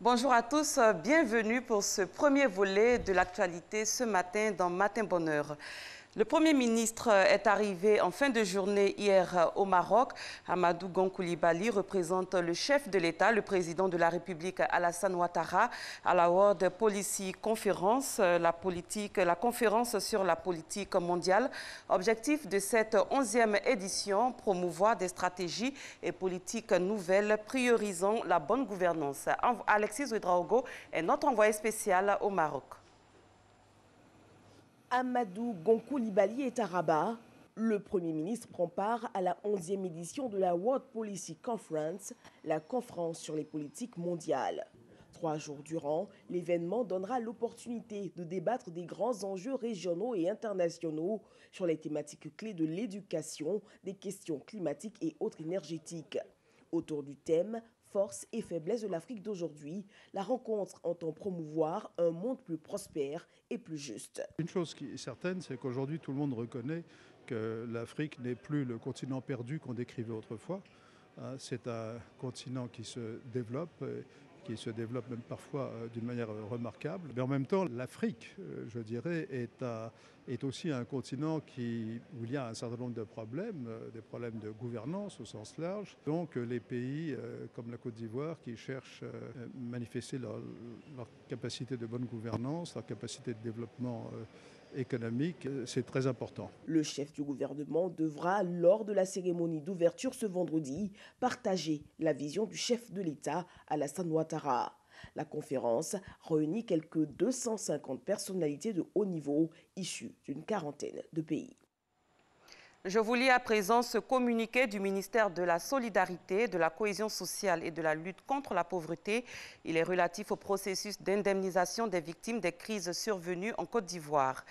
Bonjour à tous, bienvenue pour ce premier volet de l'actualité ce matin dans Matin Bonheur. Le Premier ministre est arrivé en fin de journée hier au Maroc. Amadou Gon Coulibaly représente le chef de l'État, le président de la République Alassane Ouattara, à la World Policy Conference, la conférence sur la politique mondiale. Objectif de cette 11e édition, promouvoir des stratégies et politiques nouvelles priorisant la bonne gouvernance. Alexis Ouedraogo est notre envoyé spécial au Maroc. Amadou Gon Coulibaly est à Rabat. Le Premier ministre prend part à la 11e édition de la World Policy Conference, la conférence sur les politiques mondiales. 3 jours durant, l'événement donnera l'opportunité de débattre des grands enjeux régionaux et internationaux sur les thématiques clés de l'éducation, des questions climatiques et autres énergétiques. Autour du thème force et faiblesse de l'Afrique d'aujourd'hui, la rencontre entend promouvoir un monde plus prospère et plus juste. Une chose qui est certaine, c'est qu'aujourd'hui tout le monde reconnaît que l'Afrique n'est plus le continent perdu qu'on décrivait autrefois. C'est un continent qui se développe même parfois d'une manière remarquable. Mais en même temps, l'Afrique, je dirais, est aussi un continent où il y a un certain nombre de problèmes, des problèmes de gouvernance au sens large. Donc les pays comme la Côte d'Ivoire qui cherchent à manifester leur capacité de bonne gouvernance, leur capacité de développement économique, c'est très important. Le chef du gouvernement devra, lors de la cérémonie d'ouverture ce vendredi, partager la vision du chef de l'État, Alassane Ouattara. La conférence réunit quelques 250 personnalités de haut niveau issues d'une quarantaine de pays. Je vous lis à présent ce communiqué du ministère de la Solidarité, de la Cohésion sociale et de la lutte contre la pauvreté. Il est relatif au processus d'indemnisation des victimes des crises survenues en Côte d'Ivoire.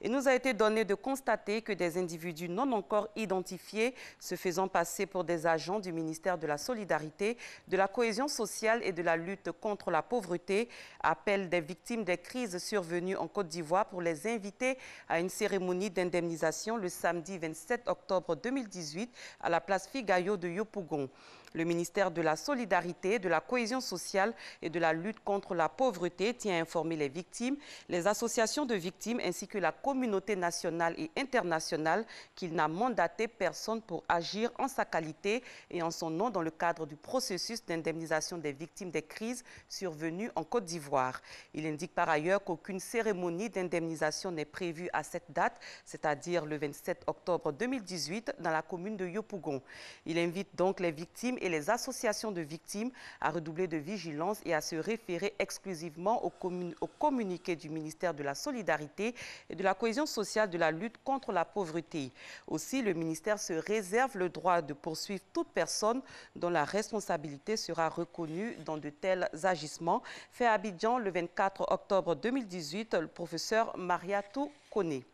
Il nous a été donné de constater que des individus non encore identifiés, se faisant passer pour des agents du ministère de la Solidarité, de la Cohésion sociale et de la lutte contre la pauvreté, appellent des victimes des crises survenues en Côte d'Ivoire pour les inviter à une cérémonie d'indemnisation le samedi 27 octobre 2018 à la place Figayo de Yopougon. Le ministère de la Solidarité, de la Cohésion sociale et de la lutte contre la pauvreté tient à informer les victimes, les associations de victimes ainsi que la communauté nationale et internationale qu'il n'a mandaté personne pour agir en sa qualité et en son nom dans le cadre du processus d'indemnisation des victimes des crises survenues en Côte d'Ivoire. Il indique par ailleurs qu'aucune cérémonie d'indemnisation n'est prévue à cette date, c'est-à-dire le 27 octobre 2018 dans la commune de Yopougon. Il invite donc les victimes et les associations de victimes à redoubler de vigilance et à se référer exclusivement au communiqué du ministère de la Solidarité et de la Cohésion sociale de la lutte contre la pauvreté. Aussi, le ministère se réserve le droit de poursuivre toute personne dont la responsabilité sera reconnue dans de tels agissements. Fait à Abidjan le 24 octobre 2018, le professeur Mariatou Koné.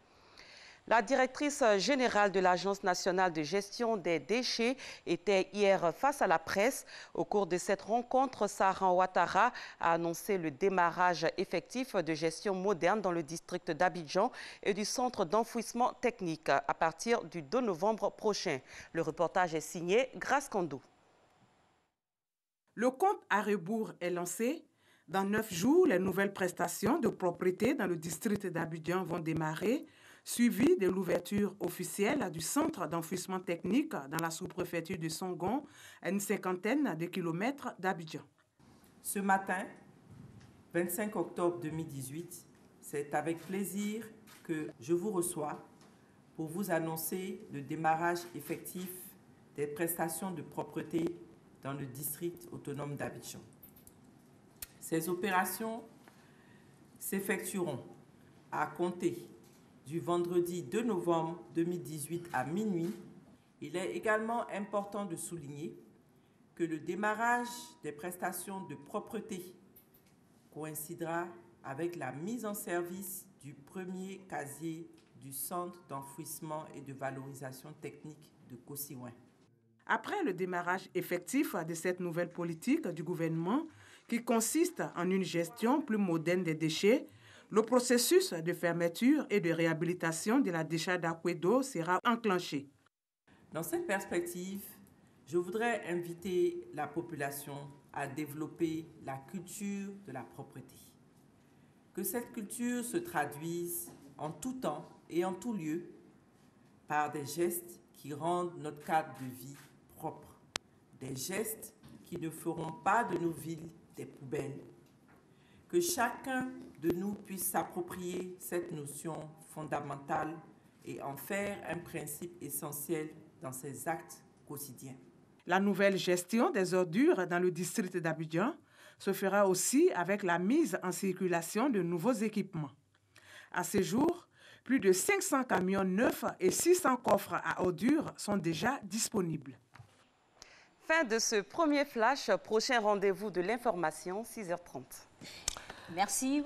La directrice générale de l'Agence nationale de gestion des déchets était hier face à la presse. Au cours de cette rencontre, Sarhan Ouattara a annoncé le démarrage effectif de gestion moderne dans le district d'Abidjan et du centre d'enfouissement technique à partir du 2 novembre prochain. Le reportage est signé Grace Kando. Le compte à rebours est lancé. Dans 9 jours, les nouvelles prestations de propriété dans le district d'Abidjan vont démarrer, suivi de l'ouverture officielle du centre d'enfouissement technique dans la sous-préfecture de Songon, à une 50aine de kilomètres d'Abidjan. Ce matin, 25 octobre 2018, c'est avec plaisir que je vous reçois pour vous annoncer le démarrage effectif des prestations de propreté dans le district autonome d'Abidjan. Ces opérations s'effectueront à compter du vendredi 2 novembre 2018 à minuit. Il est également important de souligner que le démarrage des prestations de propreté coïncidera avec la mise en service du premier casier du centre d'enfouissement et de valorisation technique de Kosiouin. Après le démarrage effectif de cette nouvelle politique du gouvernement qui consiste en une gestion plus moderne des déchets, le processus de fermeture et de réhabilitation de la décharge d'Akwedo sera enclenché. Dans cette perspective, Je voudrais inviter la population à développer la culture de la propreté. Que cette culture se traduise en tout temps et en tout lieu par des gestes qui rendent notre cadre de vie propre, des gestes qui ne feront pas de nos villes des poubelles. Que chacun de nous puisse s'approprier cette notion fondamentale et en faire un principe essentiel dans ses actes quotidiens. La nouvelle gestion des ordures dans le district d'Abidjan se fera aussi avec la mise en circulation de nouveaux équipements. À ce jour, plus de 500 camions neufs et 600 coffres à ordures sont déjà disponibles. Fin de ce premier flash. Prochain rendez-vous de l'information, 6h30. Merci.